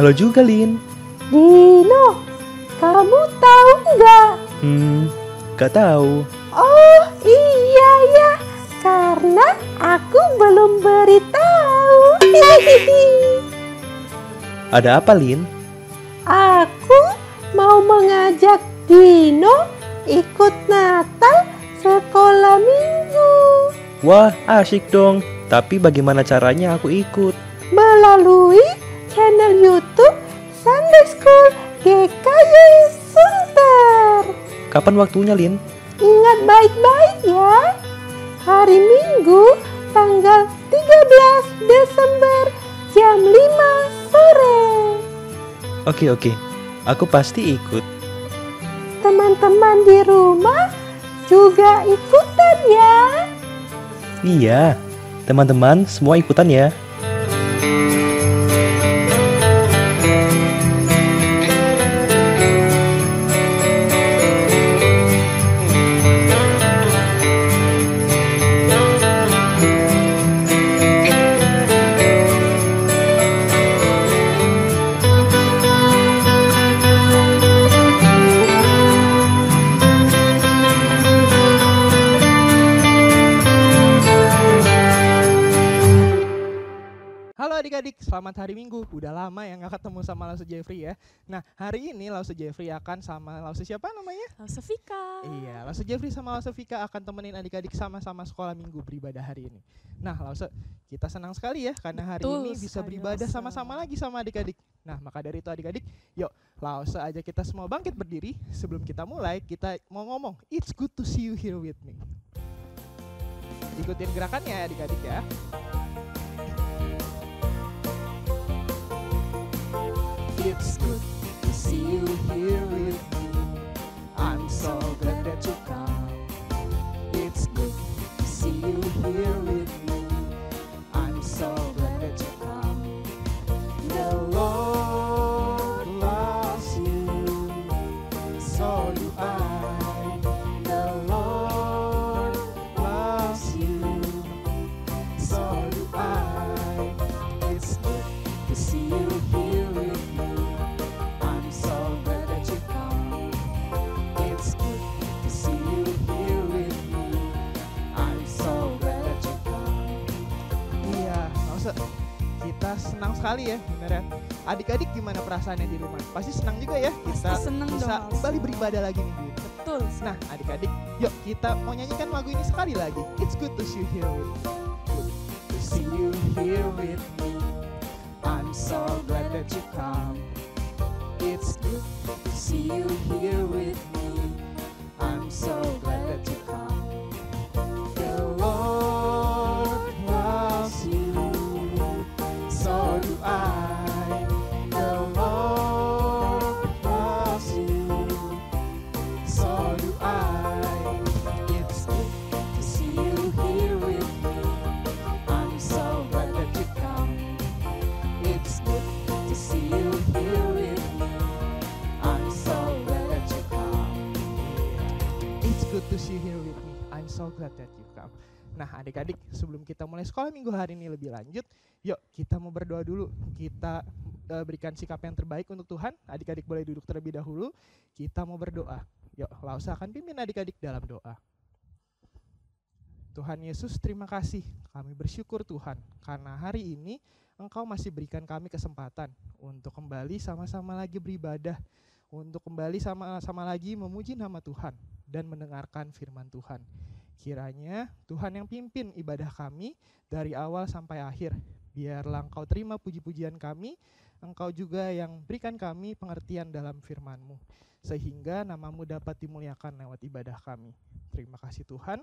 Halo juga, Lin. Dino, kamu tahu nggak? Gak tahu. Oh iya ya, karena aku belum beritahu. Ada apa, Lin? Aku mau mengajak Dino ikut Natal sekolah minggu Wah, asik dong. Tapi bagaimana caranya aku ikut? melalui channel YouTube Sunday School GKY Sunter. Kapan waktunya, Lin? Ingat baik-baik ya. Hari Minggu tanggal 13 Desember jam 5 sore. Oke. Aku pasti ikut. Teman-teman di rumah juga ikutan ya. Iya, teman-teman semua ikutan ya. Halo adik-adik, selamat hari Minggu. Udah lama ya gak ketemu sama Lause Jeffrey ya. Nah, hari ini Lause Jeffrey akan sama Lause siapa namanya? Lause Vika. Iya, Lause Jeffrey sama Lause Vika akan temenin adik-adik sama-sama sekolah Minggu beribadah hari ini. Nah, Lause, kita senang sekali ya karena hari ini bisa beribadah sama-sama lagi sama adik-adik. Nah, maka dari itu adik-adik, yuk Lause aja kita semua bangkit berdiri. Sebelum kita mulai, kita mau ngomong, it's good to see you here with me. Ikutin gerakannya ya adik-adik ya. It's good to see you here with me. I'm so glad that you come. It's good to see you here with me. I'm so glad that you come. The Lord loves you, so do I. The Lord loves you, so do I. It's good to see you here with me. I'm so glad that you come. It's good to see you here with me. I'm so glad that you come. Iya, Lause, kita senang sekali ya, bener ya. Adik-adik gimana perasaannya di rumah? Pasti senang juga ya kita senang bisa dong, kembali beribadah lagi minggu ini. Betul. Nah, adik-adik, yuk kita mau nyanyikan lagu ini sekali lagi. It's good to see you here with me. Good to see you here with me. I'm so glad that you come. It's good to see you here with me. I'm so glad that you come. The Lord loves you, so do I. The Lord loves you, so do I. It's good to see you here with me. I'm so glad that you come. It's good to see you here with me. I'm so glad that you come. It's good to see you here with me. I'm so glad that you come. Nah adik-adik, sebelum kita mulai sekolah minggu hari ini lebih lanjut, yuk kita mau berdoa dulu. Kita berikan sikap yang terbaik untuk Tuhan. Adik-adik boleh duduk terlebih dahulu. Kita mau berdoa. Yuk, Lause akan pimpin adik-adik dalam doa. Tuhan Yesus, terima kasih. Kami bersyukur Tuhan, karena hari ini Engkau masih berikan kami kesempatan untuk kembali sama-sama lagi beribadah, untuk kembali sama-sama lagi memuji nama Tuhan dan mendengarkan firman Tuhan. Kiranya Tuhan yang pimpin ibadah kami dari awal sampai akhir. Biarlah Engkau terima puji-pujian kami, Engkau juga yang berikan kami pengertian dalam firman-Mu, sehingga nama-Mu dapat dimuliakan lewat ibadah kami. Terima kasih Tuhan,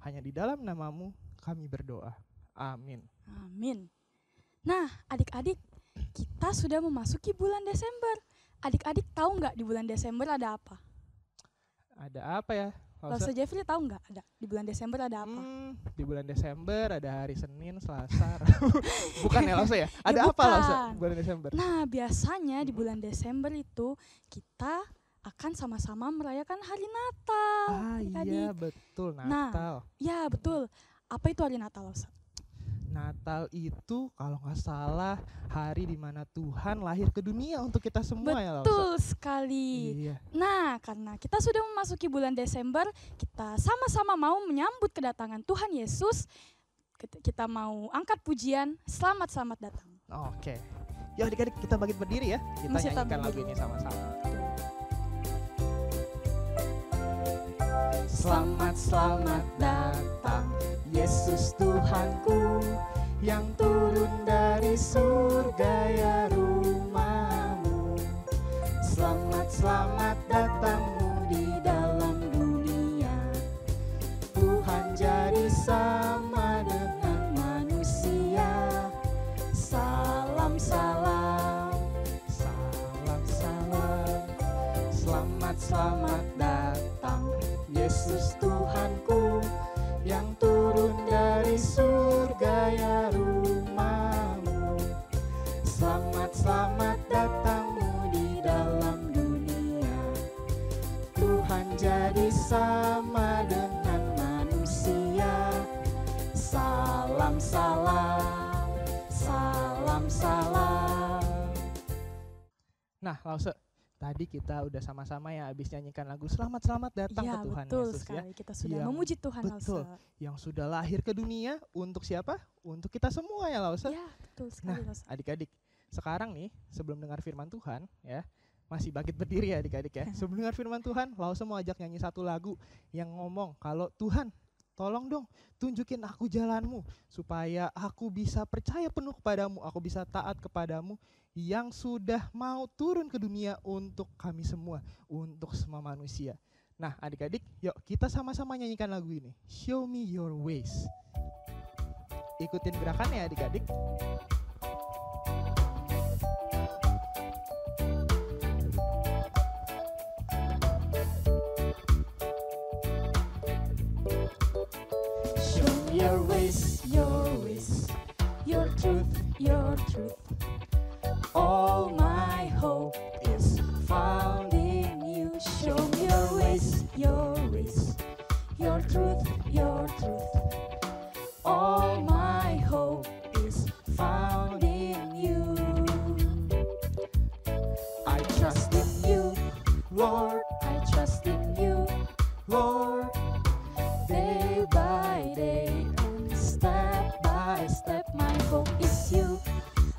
hanya di dalam nama-Mu kami berdoa. Amin. Amin. Nah, adik-adik, kita sudah memasuki bulan Desember. Adik-adik tahu nggak di bulan Desember ada apa? Ada apa ya? Lause Jeffrey tahu nggak ada di bulan Desember ada apa? Di bulan Desember ada hari Senin, Selasa, Rabu. Bukan ya Lause ya? Ada apa Lause bulan Desember? Nah, biasanya di bulan Desember itu kita akan sama-sama merayakan hari Natal. Ah iya betul, Natal. Nah, ya betul. Apa itu hari Natal, Lause? Natal itu kalau nggak salah hari di mana Tuhan lahir ke dunia untuk kita semua ya Lausa. Betul sekali. Iya. Nah, karena kita sudah memasuki bulan Desember, kita sama-sama mau menyambut kedatangan Tuhan Yesus. Kita mau angkat pujian, selamat datang. Oke. Yuk adik-adik kita bangkit berdiri ya. Kita Masih nyanyikan tampil lagu dulu. ini sama-sama. Selamat datang Yesus Tuhanku, yang turun dari surga ya rumahmu. Selamat datangmu di dalam dunia. Tuhan jadi sama dengan manusia. Salam. Selamat datang Yesus Tuhanku, yang turun dari surga ya rumahmu. Selamat datangmu di dalam dunia. Tuhan jadi sama dengan manusia. Salam. Nah, Lause, tadi kita udah sama-sama ya habis nyanyikan lagu Selamat datang Ya, ke Tuhan betul Yesus ya. sekali. Kita sudah Yang- memuji Tuhan, betul. Lausa. Yang sudah lahir ke dunia untuk siapa? Untuk kita semua ya Lause. Ya, betul sekali, Lausa. Adik-adik, sekarang nih sebelum dengar firman Tuhan ya, masih bangkit berdiri ya adik-adik ya. Sebelum dengar firman Tuhan, Lause mau ajak nyanyi satu lagu yang ngomong kalau Tuhan, tolong dong tunjukin aku jalanmu supaya aku bisa percaya penuh kepadamu, aku bisa taat kepadamu yang sudah mau turun ke dunia untuk kami semua, untuk semua manusia. Nah adik-adik, yuk kita sama-sama nyanyikan lagu ini, Show Me Your Ways. Ikutin gerakannya adik-adik. Show me your ways, your truth. All my hope is found in you. Show me your ways, your truth. All my hope is found in you. I trust in you, Lord. I trust in you, Lord. Day by day and step by step, my hope is you,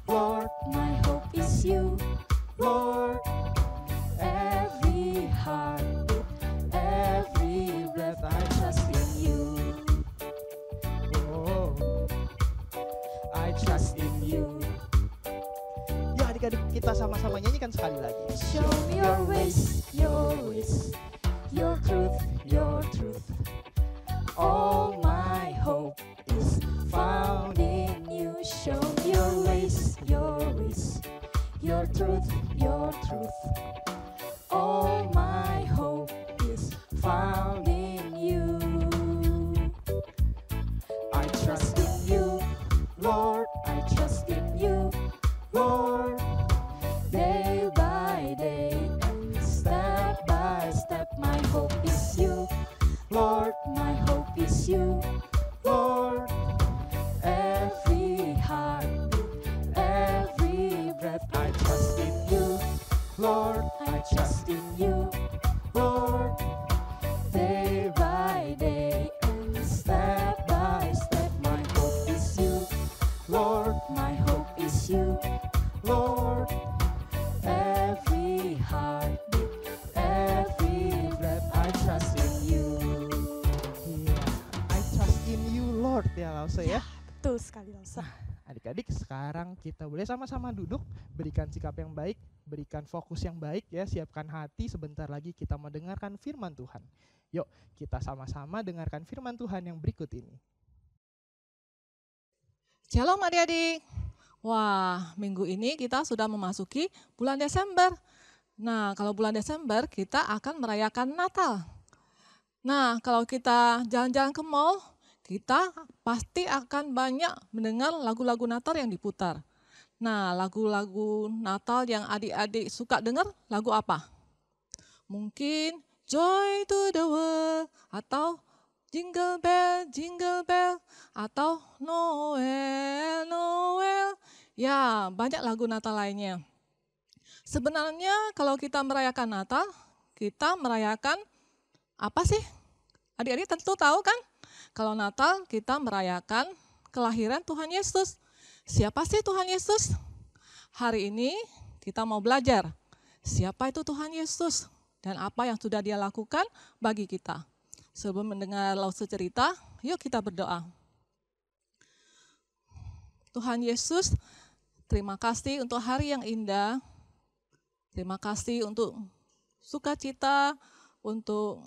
Lord. My hope is you, Lord. Every heartbeat, every breath, I trust in you. Oh, I trust in you. Ya adik-adik, kita sama-sama nyanyikan sekali lagi. Show me your ways, your truth. All my hope is found in you. Show me your ways, your truth. All my hope is found in you. I trust in you, Lord. I trust in you, Lord. Day by day and step by step, my hope is you, Lord. My hope is you, Lord. Every heartbeat, every breath, I trust in you, Lord. I trust in you, Lord. Day by day and step by step, my hope is you, Lord. My hope is you, Lord. Every heartbeat, every breath, I trust in you. I trust in you, Lord ya Lause ya. Betul sekali, Lausa. Adik-adik, sekarang kita boleh sama-sama duduk, berikan sikap yang baik, berikan fokus yang baik ya, siapkan hati, sebentar lagi kita mau dengarkan firman Tuhan. Yuk, kita sama-sama dengarkan firman Tuhan yang berikut ini. Shalom adik-adik. Wah, minggu ini kita sudah memasuki bulan Desember. Nah, kalau bulan Desember kita akan merayakan Natal. Nah, kalau kita jalan-jalan ke mall, kita pasti akan banyak mendengar lagu-lagu Natal yang diputar. Nah, lagu-lagu Natal yang adik-adik suka dengar, lagu apa? Mungkin Joy to the World atau jingle bell, atau Noel, Noel. Ya, banyak lagu Natal lainnya. Sebenarnya kalau kita merayakan Natal, kita merayakan apa sih? Adik-adik tentu tahu kan? Kalau Natal kita merayakan kelahiran Tuhan Yesus. Siapa sih Tuhan Yesus? Hari ini kita mau belajar siapa itu Tuhan Yesus dan apa yang sudah Dia lakukan bagi kita. Sebelum mendengar Lause cerita, yuk kita berdoa. Tuhan Yesus, terima kasih untuk hari yang indah. Terima kasih untuk sukacita, untuk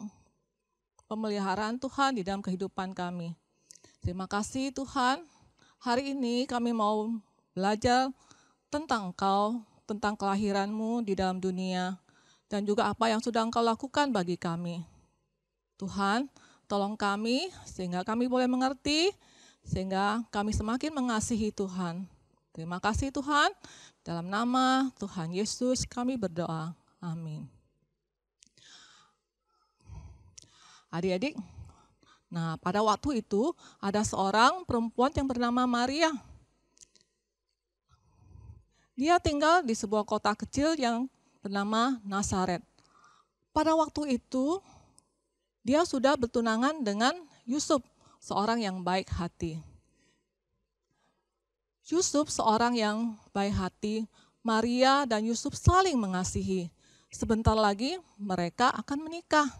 pemeliharaan Tuhan di dalam kehidupan kami. Terima kasih Tuhan, hari ini kami mau belajar tentang Engkau, tentang kelahiran-Mu di dalam dunia, dan juga apa yang sudah Engkau lakukan bagi kami. Tuhan, tolong kami sehingga kami boleh mengerti, sehingga kami semakin mengasihi Tuhan. Terima kasih Tuhan, dalam nama Tuhan Yesus kami berdoa. Amin. Adik-adik, nah pada waktu itu ada seorang perempuan yang bernama Maria. Dia tinggal di sebuah kota kecil yang bernama Nazaret. Pada waktu itu, dia sudah bertunangan dengan Yusuf, seorang yang baik hati. Yusuf seorang yang baik hati, Maria dan Yusuf saling mengasihi. Sebentar lagi mereka akan menikah.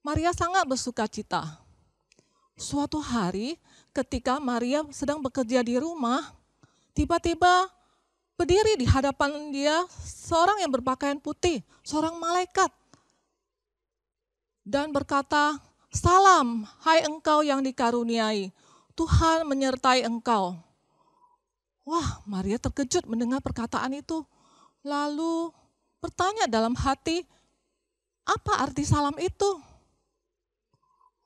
Maria sangat bersukacita. Suatu hari ketika Maria sedang bekerja di rumah, tiba-tiba berdiri di hadapan dia seorang yang berpakaian putih, seorang malaikat. Dan berkata, "Salam, hai engkau yang dikaruniai, Tuhan menyertai engkau." Wah, Maria terkejut mendengar perkataan itu. Lalu bertanya dalam hati, apa arti salam itu?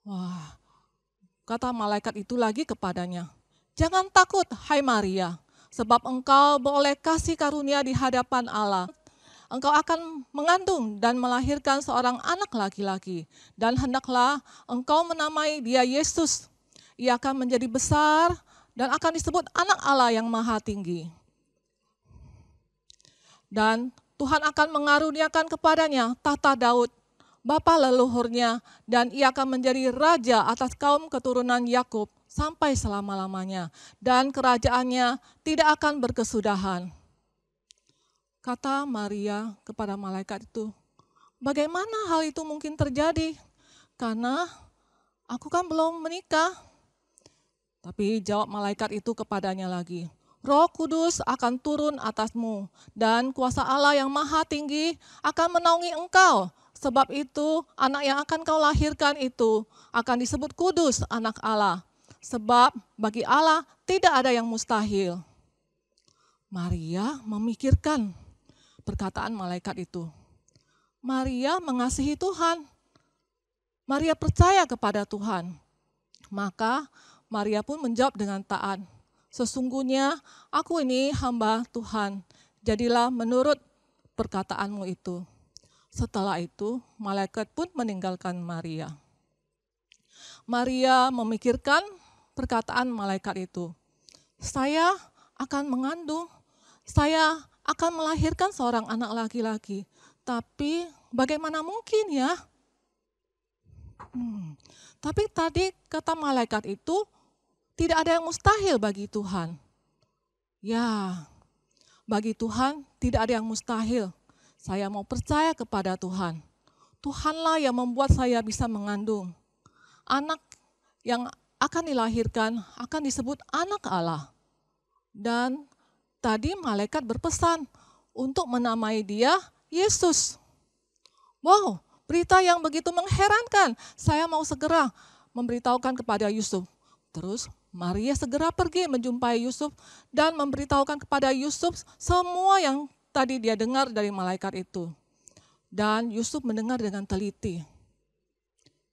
Wah, kata malaikat itu lagi kepadanya, "Jangan takut, hai Maria, sebab engkau beroleh kasih karunia di hadapan Allah. Engkau akan mengandung dan melahirkan seorang anak laki-laki, dan hendaklah engkau menamai dia Yesus. Ia akan menjadi besar dan akan disebut anak Allah yang maha tinggi. Dan Tuhan akan mengaruniakan kepadanya tahta Daud, bapa leluhurnya, dan ia akan menjadi raja atas kaum keturunan Yakub sampai selama-lamanya, dan kerajaannya tidak akan berkesudahan." Kata Maria kepada malaikat itu, "Bagaimana hal itu mungkin terjadi? Karena aku kan belum menikah." Tapi jawab malaikat itu kepadanya lagi, "Roh Kudus akan turun atasmu, dan kuasa Allah yang maha tinggi akan menaungi engkau. Sebab itu anak yang akan kau lahirkan itu akan disebut kudus, anak Allah. Sebab bagi Allah tidak ada yang mustahil." Maria memikirkan perkataan malaikat itu. Maria mengasihi Tuhan. Maria percaya kepada Tuhan. Maka Maria pun menjawab dengan taat, "Sesungguhnya aku ini hamba Tuhan, jadilah menurut perkataanmu itu." Setelah itu malaikat pun meninggalkan Maria. Maria memikirkan perkataan malaikat itu. "Saya akan mengandung, saya akan melahirkan seorang anak laki-laki. Tapi bagaimana mungkin ya?" Tapi tadi kata malaikat itu, tidak ada yang mustahil bagi Tuhan. Ya, bagi Tuhan tidak ada yang mustahil. Saya mau percaya kepada Tuhan. Tuhanlah yang membuat saya bisa mengandung. Anak yang akan dilahirkan akan disebut anak Allah. Dan tadi malaikat berpesan untuk menamai dia Yesus. Wow, berita yang begitu mengherankan. Saya mau segera memberitahukan kepada Yusuf. Terus Maria segera pergi menjumpai Yusuf dan memberitahukan kepada Yusuf semua yang tadi dia dengar dari malaikat itu. Dan Yusuf mendengar dengan teliti.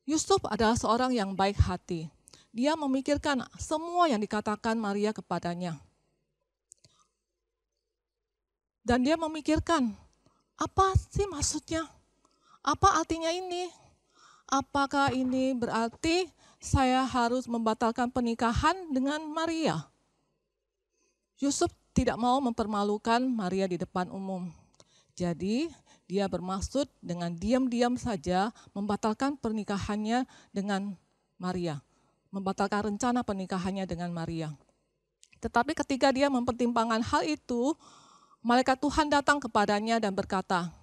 Yusuf adalah seorang yang baik hati. Dia memikirkan semua yang dikatakan Maria kepadanya. Dan dia memikirkan, apa sih maksudnya? Apa artinya ini? apakah ini berarti saya harus membatalkan pernikahan dengan Maria? Yusuf tidak mau mempermalukan Maria di depan umum. Jadi dia bermaksud dengan diam-diam saja membatalkan pernikahannya dengan Maria. Membatalkan rencana pernikahannya dengan Maria. Tetapi ketika dia mempertimbangkan hal itu, malaikat Tuhan datang kepadanya dan berkata,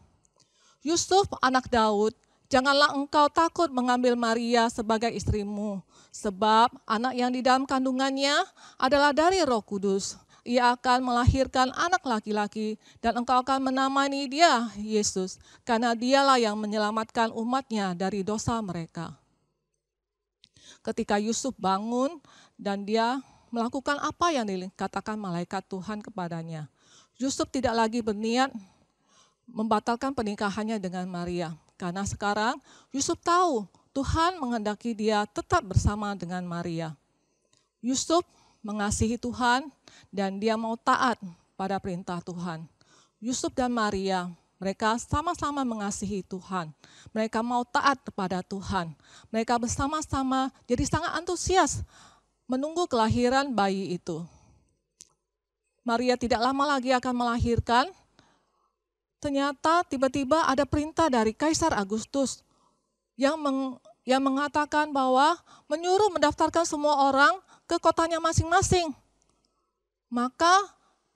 Yusuf anak Daud, janganlah engkau takut mengambil Maria sebagai istrimu, sebab anak yang di dalam kandungannya adalah dari Roh Kudus. Ia akan melahirkan anak laki-laki dan engkau akan menamai dia Yesus, karena dialah yang menyelamatkan umatnya dari dosa mereka. Ketika Yusuf bangun dan dia melakukan apa yang dikatakan malaikat Tuhan kepadanya, Yusuf tidak lagi berniat membatalkan pernikahannya dengan Maria. Karena sekarang Yusuf tahu Tuhan menghendaki dia tetap bersama dengan Maria. Yusuf mengasihi Tuhan dan dia mau taat pada perintah Tuhan. Yusuf dan Maria, mereka sama-sama mengasihi Tuhan. Mereka mau taat kepada Tuhan. Mereka bersama-sama jadi sangat antusias menunggu kelahiran bayi itu. Maria tidak lama lagi akan melahirkan. Ternyata tiba-tiba ada perintah dari Kaisar Agustus yang mengatakan bahwa menyuruh mendaftarkan semua orang ke kotanya masing-masing. Maka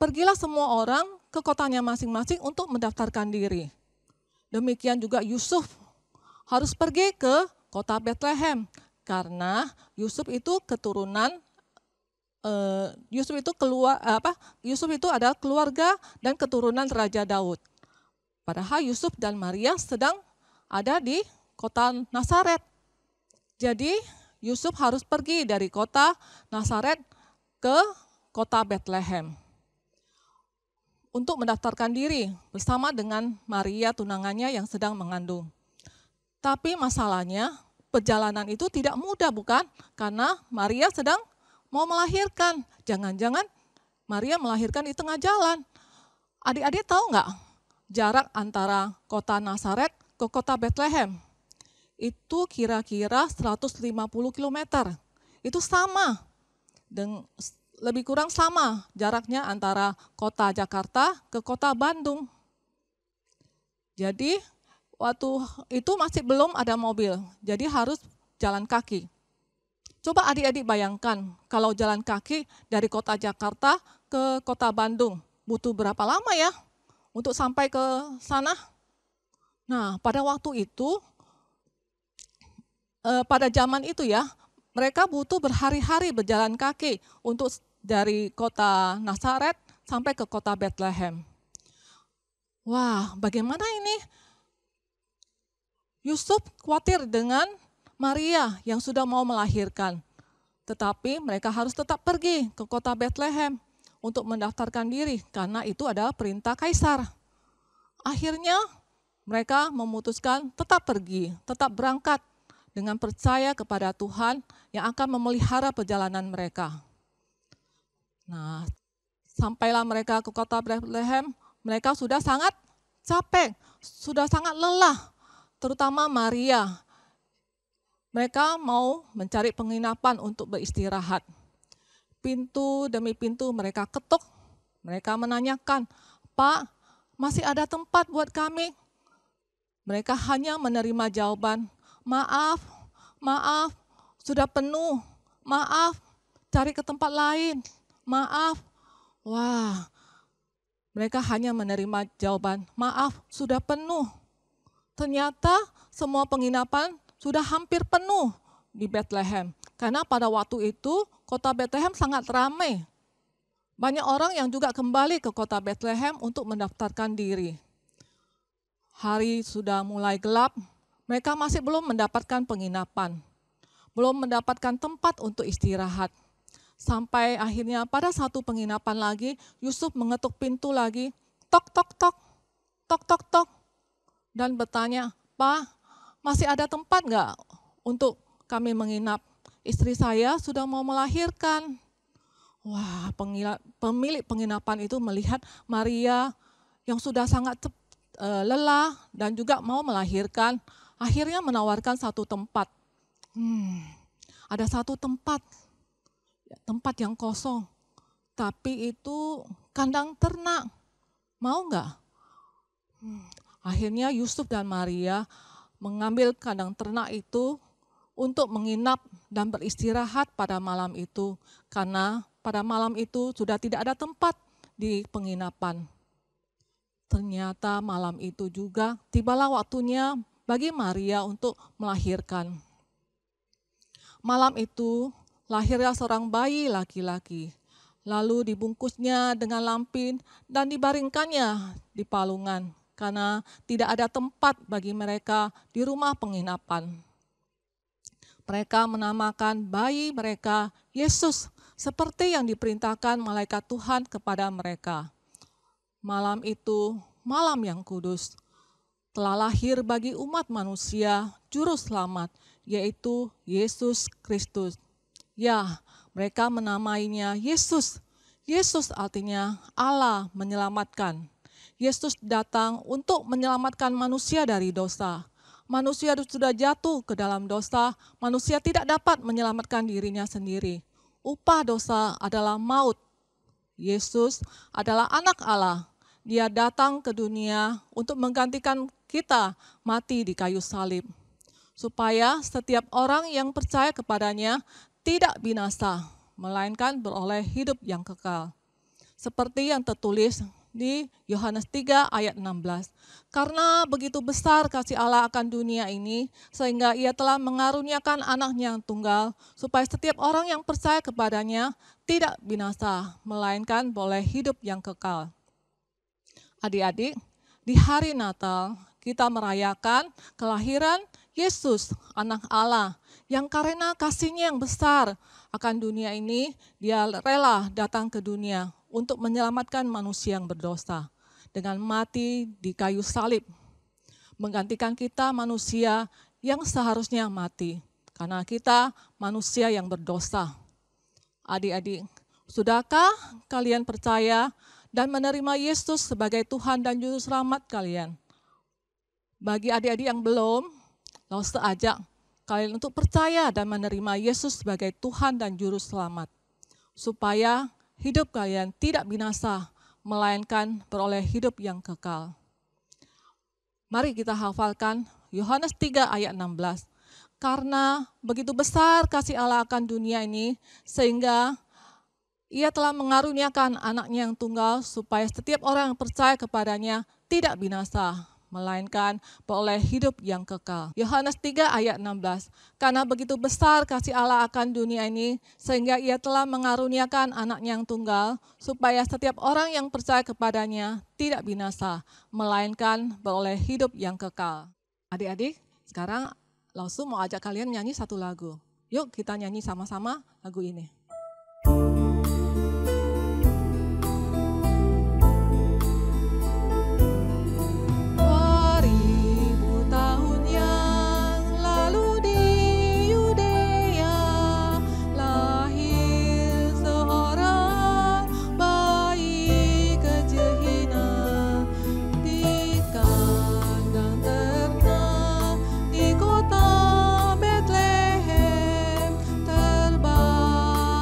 pergilah semua orang ke kotanya masing-masing untuk mendaftarkan diri. Demikian juga Yusuf harus pergi ke kota Bethlehem karena Yusuf itu keturunan Yusuf itu adalah keluarga dan keturunan Raja Daud. Padahal Yusuf dan Maria sedang ada di kota Nazaret. Jadi Yusuf harus pergi dari kota Nazaret ke kota Bethlehem untuk mendaftarkan diri bersama dengan Maria tunangannya yang sedang mengandung. Tapi masalahnya perjalanan itu tidak mudah bukan? Karena Maria sedang mau melahirkan. Jangan-jangan Maria melahirkan di tengah jalan. Adik-adik tahu nggak jarak antara kota Nazaret ke kota Bethlehem? Itu kira-kira 150 km. Itu sama, lebih kurang sama jaraknya antara kota Jakarta ke kota Bandung. Jadi waktu itu masih belum ada mobil, jadi harus jalan kaki. Coba adik-adik bayangkan kalau jalan kaki dari kota Jakarta ke kota Bandung, butuh berapa lama ya untuk sampai ke sana? Nah, pada waktu itu, pada zaman itu ya, mereka butuh berhari-hari berjalan kaki untuk dari kota Nazaret sampai ke kota Bethlehem. Wah, bagaimana ini? Yusuf khawatir dengan Maria yang sudah mau melahirkan. Tetapi mereka harus tetap pergi ke kota Bethlehem untuk mendaftarkan diri karena itu adalah perintah kaisar. Akhirnya mereka memutuskan tetap pergi, tetap berangkat dengan percaya kepada Tuhan yang akan memelihara perjalanan mereka. Nah, sampailah mereka ke kota Bethlehem, mereka sudah sangat capek, sudah sangat lelah, terutama Maria. Mereka mau mencari penginapan untuk beristirahat. Pintu demi pintu mereka ketuk, mereka menanyakan, Pak, masih ada tempat buat kami? Mereka hanya menerima jawaban, maaf, sudah penuh, maaf, cari ke tempat lain, maaf. Wah, mereka hanya menerima jawaban, maaf, sudah penuh. Ternyata semua penginapan sudah hampir penuh di Bethlehem. Karena pada waktu itu kota Bethlehem sangat ramai. Banyak orang yang juga kembali ke kota Bethlehem untuk mendaftarkan diri. Hari sudah mulai gelap, mereka masih belum mendapatkan penginapan. Belum mendapatkan tempat untuk istirahat. Sampai akhirnya pada satu penginapan lagi, Yusuf mengetuk pintu lagi, tok, tok, tok, tok, tok, tok. Dan bertanya, Pak, masih ada tempat nggak untuk kami menginap? Istri saya sudah mau melahirkan. Wah, pemilik penginapan itu melihat Maria yang sudah sangat lelah dan juga mau melahirkan. akhirnya menawarkan satu tempat. Ada satu tempat yang kosong, tapi itu kandang ternak. Mau nggak? Akhirnya Yusuf dan Maria mengambil kandang ternak itu untuk menginap dan beristirahat pada malam itu, karena pada malam itu sudah tidak ada tempat di penginapan. Ternyata malam itu juga tibalah waktunya bagi Maria untuk melahirkan. Malam itu lahirlah seorang bayi laki-laki, lalu dibungkusnya dengan lampin dan dibaringkannya di palungan, karena tidak ada tempat bagi mereka di rumah penginapan. Mereka menamakan bayi mereka Yesus, seperti yang diperintahkan malaikat Tuhan kepada mereka. Malam itu, malam yang kudus, telah lahir bagi umat manusia juru selamat, yaitu Yesus Kristus. Ya, mereka menamainya Yesus. Yesus artinya Allah menyelamatkan. Yesus datang untuk menyelamatkan manusia dari dosa. Manusia sudah jatuh ke dalam dosa, manusia tidak dapat menyelamatkan dirinya sendiri. Upah dosa adalah maut. Yesus adalah anak Allah. Dia datang ke dunia untuk menggantikan kita mati di kayu salib, supaya setiap orang yang percaya kepadanya tidak binasa, melainkan beroleh hidup yang kekal. Seperti yang tertulis di Yohanes 3 ayat 16. Karena begitu besar kasih Allah akan dunia ini, sehingga ia telah mengaruniakan anaknya yang tunggal, supaya setiap orang yang percaya kepadanya tidak binasa, melainkan boleh hidup yang kekal. Adik-adik, di hari Natal kita merayakan kelahiran Yesus, anak Allah, yang karena kasih-Nya yang besar akan dunia ini, Dia rela datang ke dunia untuk menyelamatkan manusia yang berdosa dengan mati di kayu salib, menggantikan kita manusia yang seharusnya mati karena kita manusia yang berdosa. Adik-adik, sudahkah kalian percaya dan menerima Yesus sebagai Tuhan dan Juru Selamat kalian? Bagi adik-adik yang belum, Lause ajak kalian untuk percaya dan menerima Yesus sebagai Tuhan dan Juru Selamat, supaya hidup kalian tidak binasa, melainkan beroleh hidup yang kekal. Mari kita hafalkan Yohanes 3 ayat 16. Karena begitu besar kasih Allah akan dunia ini, sehingga Ia telah mengaruniakan anaknya yang tunggal, supaya setiap orang yang percaya kepadanya tidak binasa, melainkan beroleh hidup yang kekal. Yohanes 3 ayat 16. Karena begitu besar kasih Allah akan dunia ini, sehingga Ia telah mengaruniakan anaknya yang tunggal, supaya setiap orang yang percaya kepadanya tidak binasa, melainkan beroleh hidup yang kekal. Adik-adik, sekarang Lause mau ajak kalian nyanyi satu lagu. Yuk kita nyanyi sama-sama lagu ini. Di kota Bethlehem terbang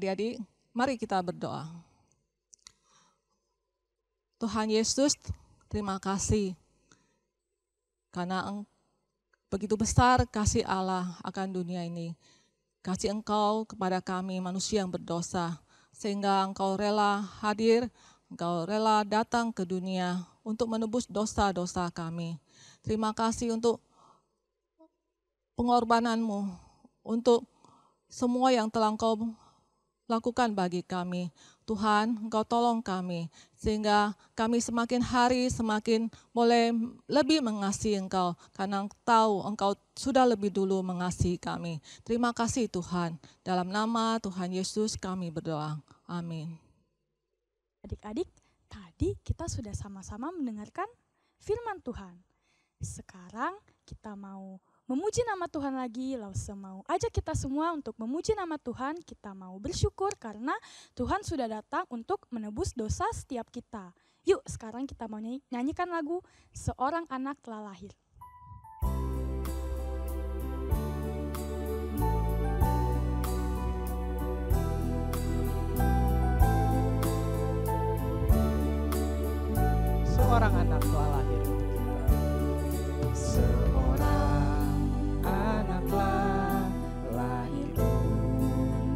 adik-adik, mari kita berdoa. Tuhan Yesus, terima kasih karena begitu besar kasih Allah akan dunia ini. Kasih Engkau kepada kami manusia yang berdosa, sehingga Engkau rela hadir, Engkau rela datang ke dunia untuk menebus dosa-dosa kami. Terima kasih untuk pengorbanan-Mu, untuk semua yang telah Engkau lakukan bagi kami. Tuhan, Engkau tolong kami, sehingga kami semakin hari semakin boleh lebih mengasihi Engkau, karena tahu Engkau sudah lebih dulu mengasihi kami. Terima kasih Tuhan, dalam nama Tuhan Yesus kami berdoa. Amin. Adik-adik, tadi kita sudah sama-sama mendengarkan firman Tuhan. Sekarang kita mau memuji nama Tuhan lagi, Lause mau ajak kita semua untuk memuji nama Tuhan. Kita mau bersyukur karena Tuhan sudah datang untuk menebus dosa setiap kita. Yuk sekarang kita mau nyanyikan lagu Seorang Anak Telah Lahir. Seorang anak telah lahir untuk kita. Seorang anaklah lahir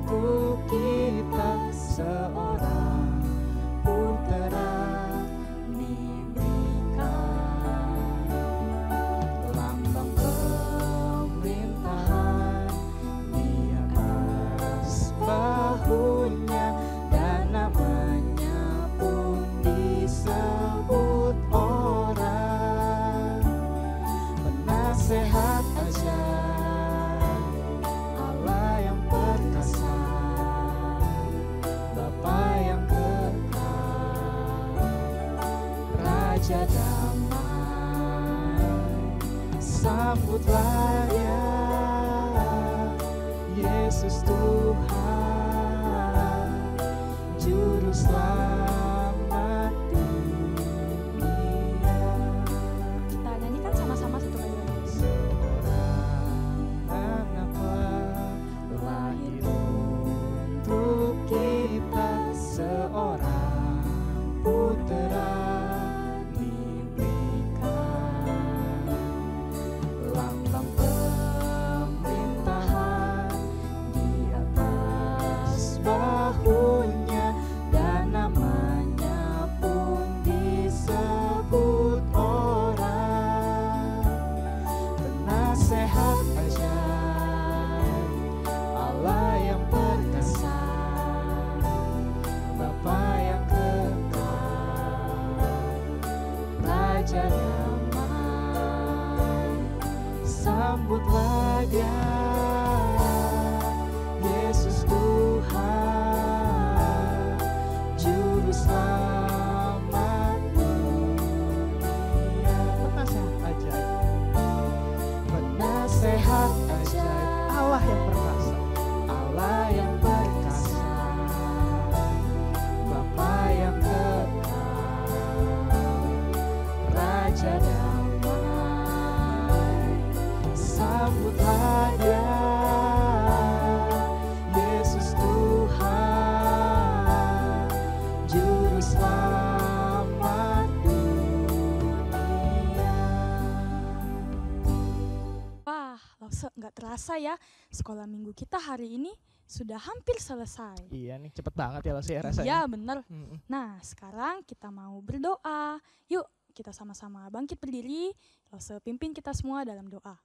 untuk kita, seorang putera diberikan, lambang pemerintahan di atas bahunya, dan namanya pun disebut orang penasehat ajaib, Allah yang perkasa, Bapa yang kekal, Raja damai. Sambutlah Dia, Yesus Tuhan, Juru Selamat dunia. Kita nyanyikan sama-sama satu kali lagi. Seorang anaklah lahir untuk kita, seorang putera diberikan, lambang pemerintahan di atas bahunya, dan namanya pun disebut orang penasehat ajaib, Allah yang perkasa, Bapa yang kekal, Raja damai. Sambutlah Dia, Yesus Tuhan, Juru Selamat dunia. Penasehat ajaib, penasehat ajaib, Allah yang perkasa, Allah yang perkasa, Bapa yang kekal, Raja damai. Sambutlah Dia, Yesus Tuhan, Juru Selamat dunia. Wah, Lause nggak terasa ya, sekolah minggu kita hari ini sudah hampir selesai. Iya nih, cepet banget ya rasanya. Iya bener. Mm-mm. Nah sekarang kita mau berdoa. Yuk kita sama-sama bangkit berdiri. Lause pimpin kita semua dalam doa.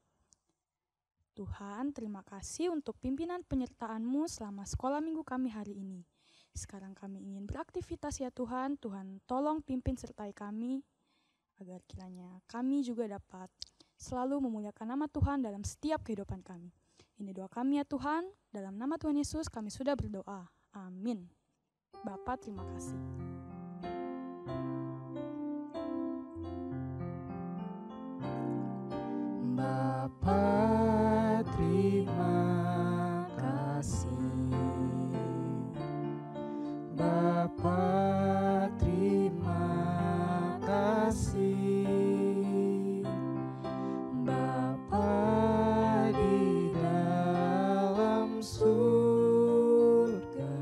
Tuhan, terima kasih untuk pimpinan penyertaan-Mu selama sekolah minggu kami hari ini. Sekarang kami ingin beraktivitas ya Tuhan. Tuhan tolong pimpin sertai kami, agar kiranya kami juga dapat selalu memuliakan nama Tuhan dalam setiap kehidupan kami. Ini doa kami ya Tuhan, dalam nama Tuhan Yesus kami sudah berdoa. Amin. Bapa, terima kasih. Bapa, terima kasih. Bapa, terima kasih. Bapa di dalam surga,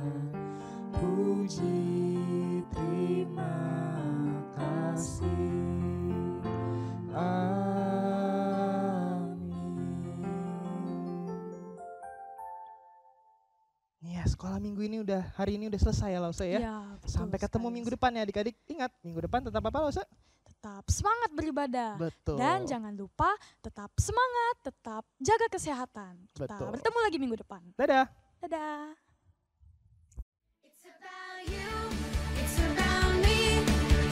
sekolah minggu ini hari ini udah selesai ya Lause ya. Iya, betul Sampai ketemu sekali, minggu Lause. depan ya adik-adik. Ingat, minggu depan tetap apa Lause? Tetap semangat beribadah. Betul. Dan jangan lupa tetap semangat, tetap jaga kesehatan. Kita Betul. bertemu lagi minggu depan. Dadah. Dadah. It's about you, it's about me,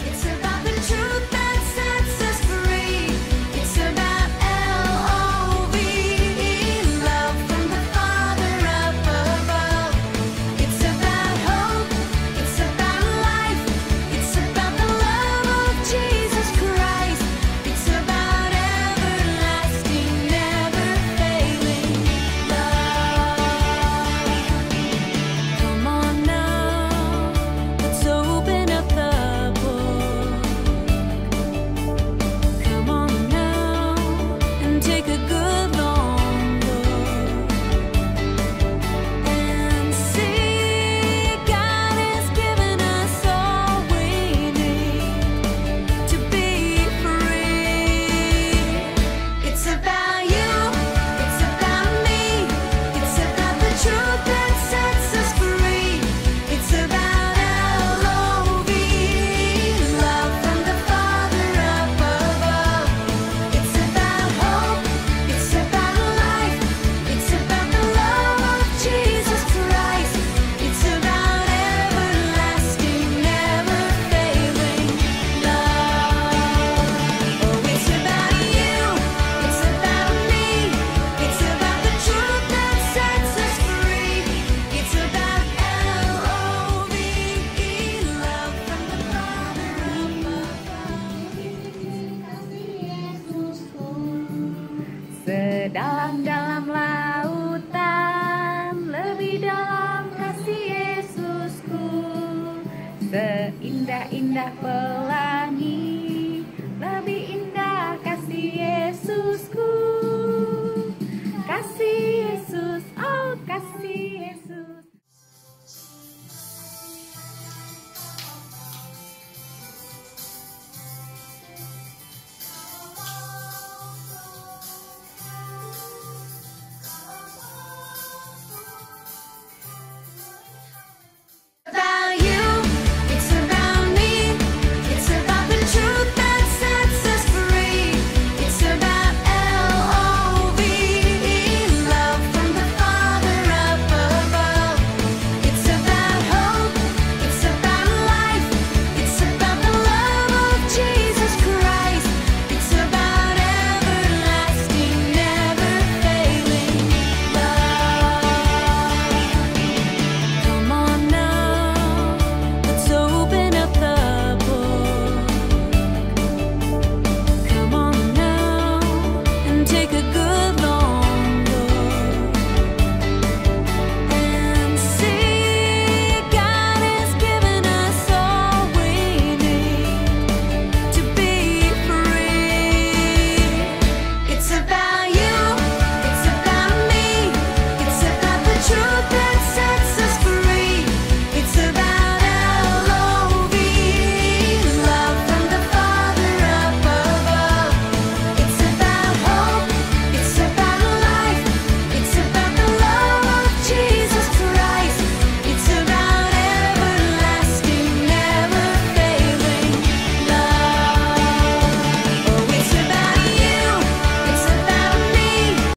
it's about the truth that sets us free. It's about L-O-V-E, love from the Father up above. It's about hope, it's about life, it's about the love of Jesus Christ. It's about everlasting, never failing love. Come on now, let's open up the book. Come on now and take a good long look and see God has given us all we need to be free. It's about you, it's about me, it's about the truth that sets us free. It's about L-O-V-E, love from the Father up above. It's about hope, it's about life, it's about the love of Jesus Christ. It's about everlasting, never failing love. Oh, it's about you, it's about me, it's about the truth that sets us free. It's about L-O-V-E, love from the Father up above. Sedalam